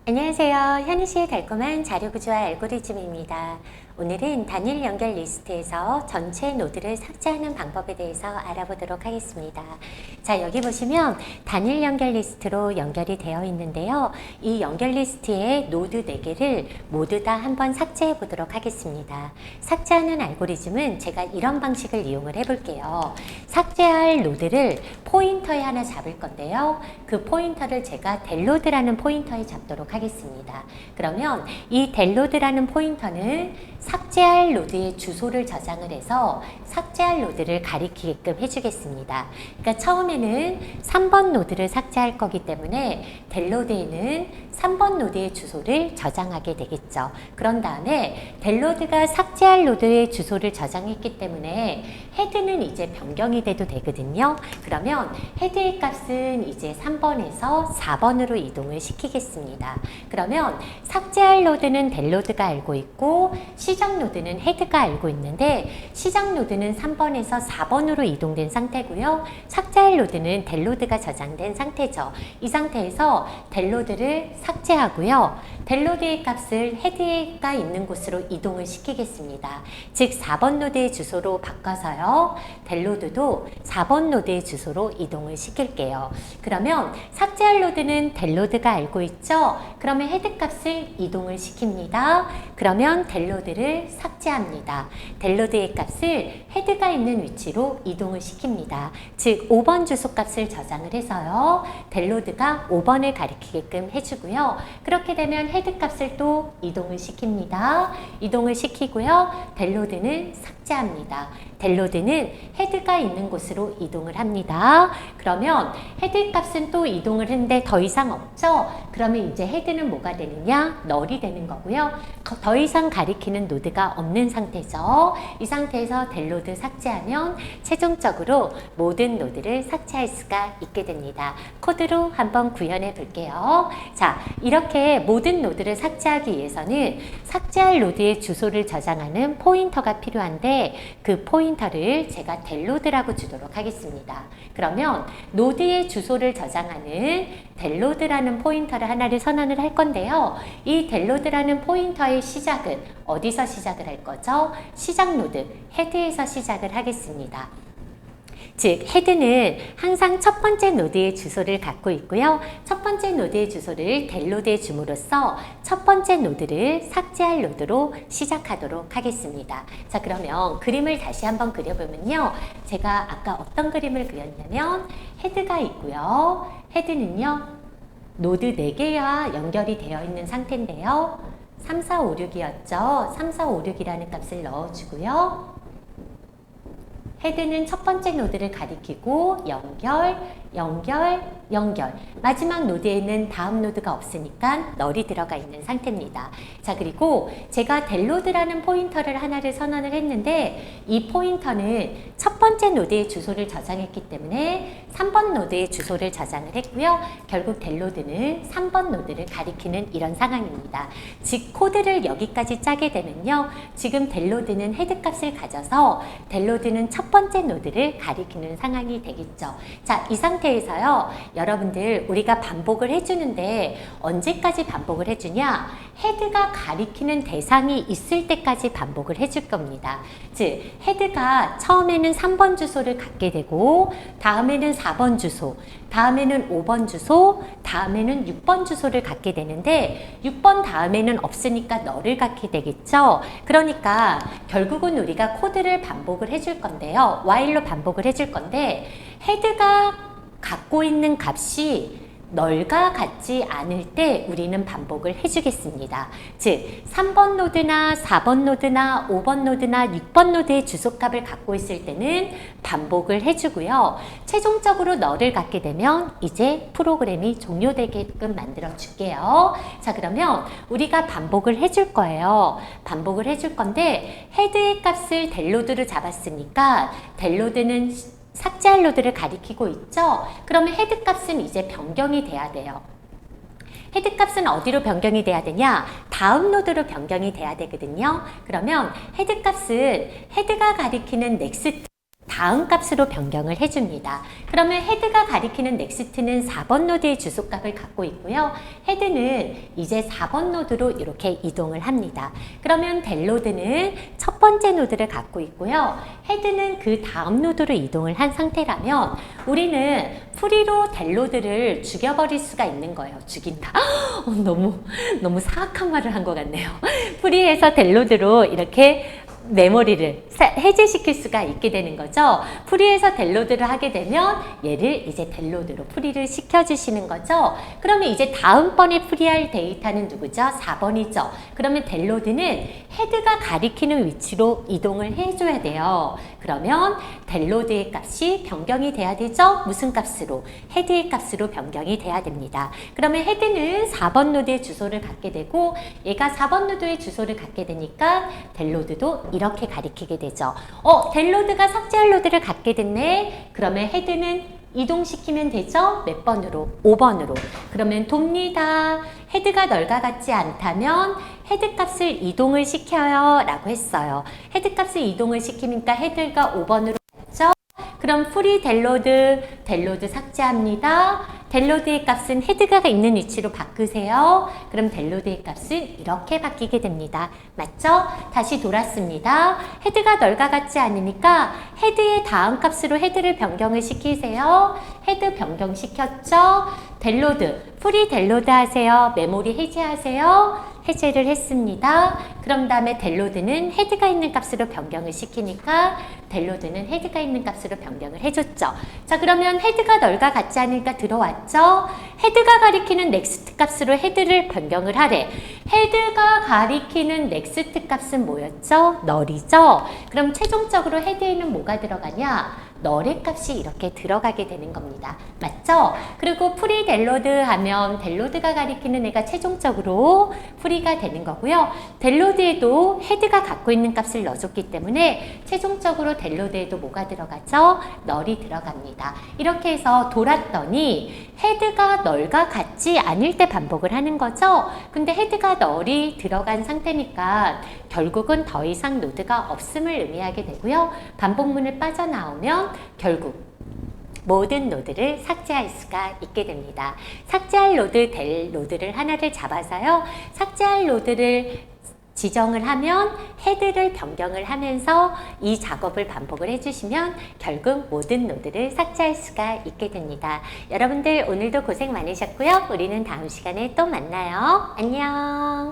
안녕하세요. 현희씨의 달콤한 자료구조화 알고리즘입니다. 오늘은 단일 연결 리스트에서 전체 노드를 삭제하는 방법에 대해서 알아보도록 하겠습니다. 자, 여기 보시면 단일 연결 리스트로 연결이 되어 있는데요. 이 연결 리스트의 노드 4개를 모두 다 한번 삭제해 보도록 하겠습니다. 삭제하는 알고리즘은 제가 이런 방식을 이용을 해볼게요. 삭제할 노드를 포인터에 하나 잡을 건데요. 그 포인터를 제가 델로드라는 포인터에 잡도록 하겠습니다. 그러면 이 델로드라는 포인터는 삭제할 노드의 주소를 저장을 해서 삭제할 노드를 가리키게끔 해주겠습니다. 그러니까 처음에는 3번 노드를 삭제할 거기 때문에 델로드에는 3번 노드의 주소를 저장하게 되겠죠. 그런 다음에 델로드가 삭제할 노드의 주소를 저장했기 때문에 헤드는 이제 변경이 돼도 되거든요. 그러면 헤드의 값은 이제 3번에서 4번으로 이동을 시키겠습니다. 그러면 삭제할 노드는 델로드가 알고 있고 시작 노드는 헤드가 알고 있는데 시작 노드는 3번에서 4번으로 이동된 상태고요. 삭제할 노드는 델로드가 저장된 상태죠. 이 상태에서 델로드를 삭제하고요. 델로드의 값을 헤드가 있는 곳으로 이동을 시키겠습니다. 즉 4번 노드의 주소로 바꿔서요. 델로드도 4번 노드의 주소로 이동을 시킬게요. 그러면 삭제할 노드는 델로드가 알고 있죠? 그러면 헤드 값을 이동을 시킵니다. 그러면 델로드를 삭제합니다. 델로드의 값을 헤드가 있는 위치로 이동을 시킵니다. 즉 5번 주소 값을 저장을 해서요. 델로드가 5번을 가리키게끔 해주고요. 그렇게 되면 헤드 값을 또 이동을 시킵니다. 이동을 시키고요. 델로드는 삭제합니다. 델로드는 헤드가 있는 곳으로 이동을 합니다. 그러면 헤드 값은 또 이동을 했는데 더 이상 없죠? 그러면 이제 헤드는 뭐가 되느냐? 널이 되는 거고요. 더 이상 가리키는 노드가 없는 상태죠. 이 상태에서 델로드 삭제하면 최종적으로 모든 노드를 삭제할 수가 있게 됩니다. 코드로 한번 구현해 볼게요. 자, 이렇게 모든 노드를 삭제하기 위해서는 삭제할 노드의 주소를 저장하는 포인터가 필요한데 그 포인터를 제가 델로드라고 주도록 하겠습니다. 그러면 노드의 주소를 저장하는 델로드라는 포인터를 하나를 선언을 할 건데요. 이 델로드라는 포인터의 시작은 어디서 시작을 할 거죠? 시작 노드, 헤드에서 시작을 하겠습니다. 즉 헤드는 항상 첫 번째 노드의 주소를 갖고 있고요. 첫 번째 노드의 주소를 델로드에 줌으로써 첫 번째 노드를 삭제할 노드로 시작하도록 하겠습니다. 자, 그러면 그림을 다시 한번 그려보면요. 제가 아까 어떤 그림을 그렸냐면 헤드가 있고요. 헤드는요. 노드 4개와 연결이 되어 있는 상태인데요. 3, 4, 5, 6이었죠. 3, 4, 5, 6이라는 값을 넣어주고요. 헤드는 첫 번째 노드를 가리키고 연결, 연결, 연결. 마지막 노드에는 다음 노드가 없으니까 널이 들어가 있는 상태입니다. 자, 그리고 제가 델로드라는 포인터를 하나를 선언을 했는데 이 포인터는 첫 번째 노드의 주소를 저장했기 때문에 3번 노드의 주소를 저장을 했고요. 결국 델로드는 3번 노드를 가리키는 이런 상황입니다. 즉 코드를 여기까지 짜게 되면요. 지금 델로드는 헤드 값을 가져서 델로드는 첫 번째 노드를 가리키는 상황이 되겠죠. 자, 이 상태에서요. 여러분들 우리가 반복을 해주는데 언제까지 반복을 해주냐? 헤드가 가리키는 대상이 있을 때까지 반복을 해줄 겁니다. 즉 헤드가 처음에는 3번 주소를 갖게 되고 다음에는 4번 주소, 다음에는 5번 주소, 다음에는 6번 주소를 갖게 되는데 6번 다음에는 없으니까 널을 갖게 되겠죠. 그러니까 결국은 우리가 코드를 반복을 해줄 건데요. while로 반복을 해줄 건데 헤드가 갖고 있는 값이 널과 같지 않을 때 우리는 반복을 해주겠습니다. 즉 3번 노드나 4번 노드나 5번 노드나 6번 노드의 주소값을 갖고 있을 때는 반복을 해주고요. 최종적으로 널을 갖게 되면 이제 프로그램이 종료되게끔 만들어 줄게요. 자, 그러면 우리가 반복을 해줄 거예요. 반복을 해줄 건데 헤드의 값을 델로드로 잡았으니까 델로드는 삭제할 노드를 가리키고 있죠? 그러면 헤드 값은 이제 변경이 돼야 돼요. 헤드 값은 어디로 변경이 돼야 되냐? 다음 노드로 변경이 돼야 되거든요. 그러면 헤드 값은 헤드가 가리키는 넥스트 다음 값으로 변경을 해줍니다. 그러면 헤드가 가리키는 넥스트는 4번 노드의 주소값을 갖고 있고요. 헤드는 이제 4번 노드로 이렇게 이동을 합니다. 그러면 델로드는 첫 번째 노드를 갖고 있고요. 헤드는 그 다음 노드로 이동을 한 상태라면 우리는 프리로 델로드를 죽여버릴 수가 있는 거예요. 죽인다. 너무 사악한 말을 한 것 같네요. 프리에서 델로드로 이렇게 메모리를 해제시킬 수가 있게 되는 거죠. 프리에서 델로드를 하게 되면 얘를 이제 델로드로 프리를 시켜주시는 거죠. 그러면 이제 다음번에 프리할 데이터는 누구죠? 4번이죠. 그러면 델로드는 헤드가 가리키는 위치로 이동을 해줘야 돼요. 그러면 델로드의 값이 변경이 돼야 되죠? 무슨 값으로? 헤드의 값으로 변경이 돼야 됩니다. 그러면 헤드는 4번 노드의 주소를 갖게 되고 얘가 4번 노드의 주소를 갖게 되니까 델로드도 이렇게 가리키게 되죠. 델로드가 삭제할 노드를 갖게 됐네. 그러면 헤드는 이동시키면 되죠? 몇 번으로? 5번으로. 그러면 돕니다. 헤드가 널과 같지 않다면 헤드 값을 이동을 시켜요 라고 했어요. 헤드 값을 이동을 시키니까 헤드가 5번으로 갔죠? 그럼 프리 델로드 삭제합니다. 델로드의 값은 헤드가 있는 위치로 바꾸세요. 그럼 델로드의 값은 이렇게 바뀌게 됩니다. 맞죠? 다시 돌았습니다. 헤드가 널과 같지 않으니까 헤드의 다음 값으로 헤드를 변경을 시키세요. 헤드 변경시켰죠? 델로드, 프리 델로드 하세요. 메모리 해제하세요. 해제를 했습니다. 그럼 다음에 델로드는 헤드가 있는 값으로 변경을 시키니까 델로드는 헤드가 있는 값으로 변경을 해줬죠. 자, 그러면 헤드가 널과 같지 않으니까 들어왔죠? 헤드가 가리키는 넥스트 값으로 헤드를 변경을 하래. 헤드가 가리키는 넥스트 값은 뭐였죠? 널이죠? 그럼 최종적으로 헤드에는 뭐가 들어가냐? 널의 값이 이렇게 들어가게 되는 겁니다. 맞죠? 그리고 프리 델로드 하면 델로드가 가리키는 애가 최종적으로 프리가 되는 거고요. 델로드에도 헤드가 갖고 있는 값을 넣어줬기 때문에 최종적으로 델로드에도 뭐가 들어가죠? 널이 들어갑니다. 이렇게 해서 돌았더니 헤드가 널과 같지 않을 때 반복을 하는 거죠. 근데 헤드가 널이 들어간 상태니까 결국은 더 이상 노드가 없음을 의미하게 되고요. 반복문을 빠져나오면 결국 모든 노드를 삭제할 수가 있게 됩니다. 삭제할 노드, 될 노드를 하나를 잡아서요. 삭제할 노드를 지정을 하면 헤드를 변경을 하면서 이 작업을 반복을 해주시면 결국 모든 노드를 삭제할 수가 있게 됩니다. 여러분들 오늘도 고생 많으셨고요. 우리는 다음 시간에 또 만나요. 안녕.